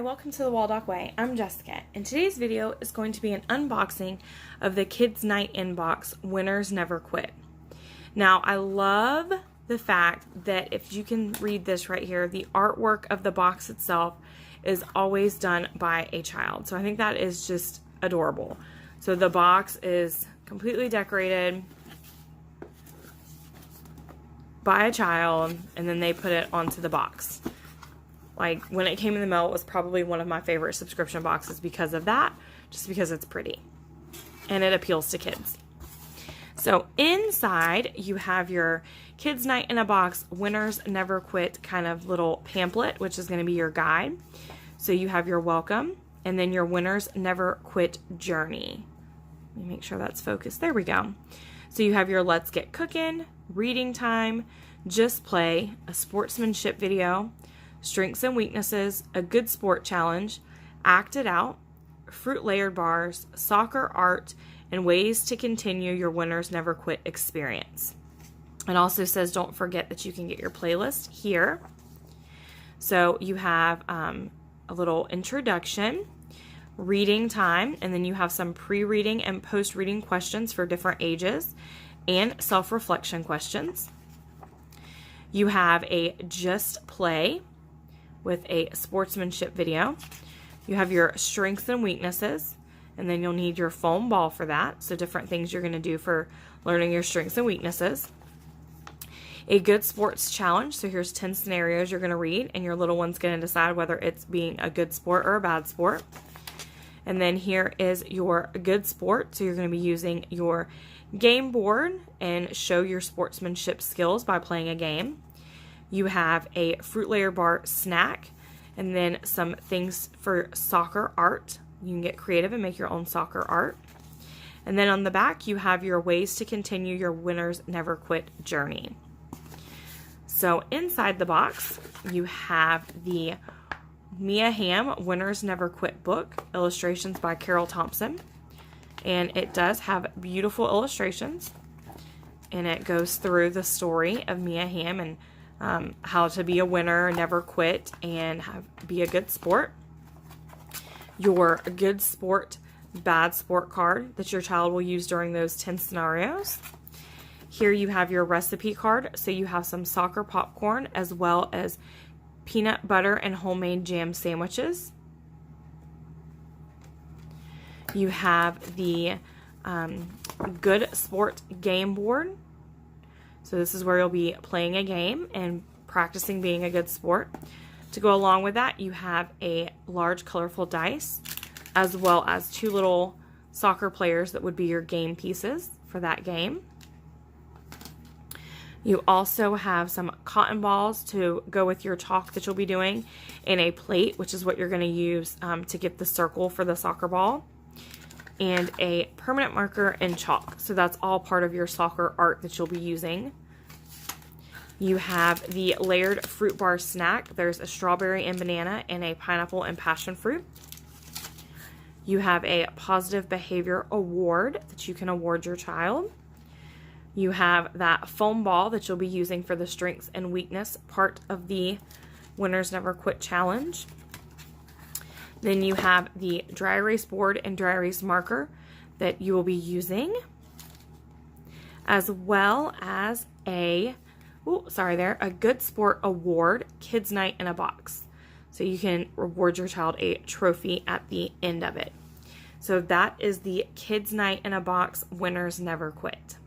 welcome to the Waldock Way. I'm Jessica, and today's video is going to be an unboxing of the Kids Night Inbox Winners Never Quit. Now, I love the fact that if you can read this right here, the artwork of the box itself is always done by a child. So I think that is just adorable. So the box is completely decorated by a child, and then they put it onto the box. Like, when it came in the mail, it was probably one of my favorite subscription boxes because of that, just because it's pretty and it appeals to kids. So inside you have your Kids Night in a Box Winners Never Quit kind of little pamphlet, which is going to be your guide. So you have your welcome and then your Winners Never Quit journey. Let me make sure that's focused. There we go. So you have your Let's Get Cooking, reading time, just play, a sportsmanship video, strengths and weaknesses, a good sport challenge, act it out, fruit layered bars, soccer art, and ways to continue your Winners Never Quit experience. It also says don't forget that you can get your playlist here. So you have a little introduction, reading time, and then you have some pre-reading and post-reading questions for different ages and self-reflection questions. You have a just play with a sportsmanship video. You have your strengths and weaknesses, and then you'll need your foam ball for that. So different things you're going to do for learning your strengths and weaknesses. A good sports challenge. So here's 10 scenarios you're going to read, and your little one's going to decide whether it's being a good sport or a bad sport. And then here is your good sport. So you're going to be using your game board and show your sportsmanship skills by playing a game. You have a fruit layer bar snack, and then some things for soccer art. You can get creative and make your own soccer art. And then on the back, you have your ways to continue your Winners Never Quit journey. So inside the box, you have the Mia Hamm Winners Never Quit book, illustrations by Carol Thompson. And it does have beautiful illustrations, and it goes through the story of Mia Hamm and how to be a winner, never quit, and be a good sport. Your good sport, bad sport card that your child will use during those 10 scenarios. Here you have your recipe card, so you have some soccer popcorn as well as peanut butter and homemade jam sandwiches. You have the good sport game board. So this is where you'll be playing a game and practicing being a good sport. To go along with that, you have a large colorful dice, as well as 2 little soccer players that would be your game pieces for that game. You also have some cotton balls to go with your chalk that you'll be doing, and a plate, which is what you're going to use to get the circle for the soccer ball, and a permanent marker and chalk. So that's all part of your soccer art that you'll be using. You have the layered fruit bar snack. There's a strawberry and banana and a pineapple and passion fruit. You have a positive behavior award that you can award your child. You have that foam ball that you'll be using for the strengths and weakness part of the Winners Never Quit challenge. Then you have the dry erase board and dry erase marker that you will be using, as well as a good sport award, Kids Night in a Box. So you can reward your child a trophy at the end of it. So that is the Kids Night in a Box Winners Never Quit.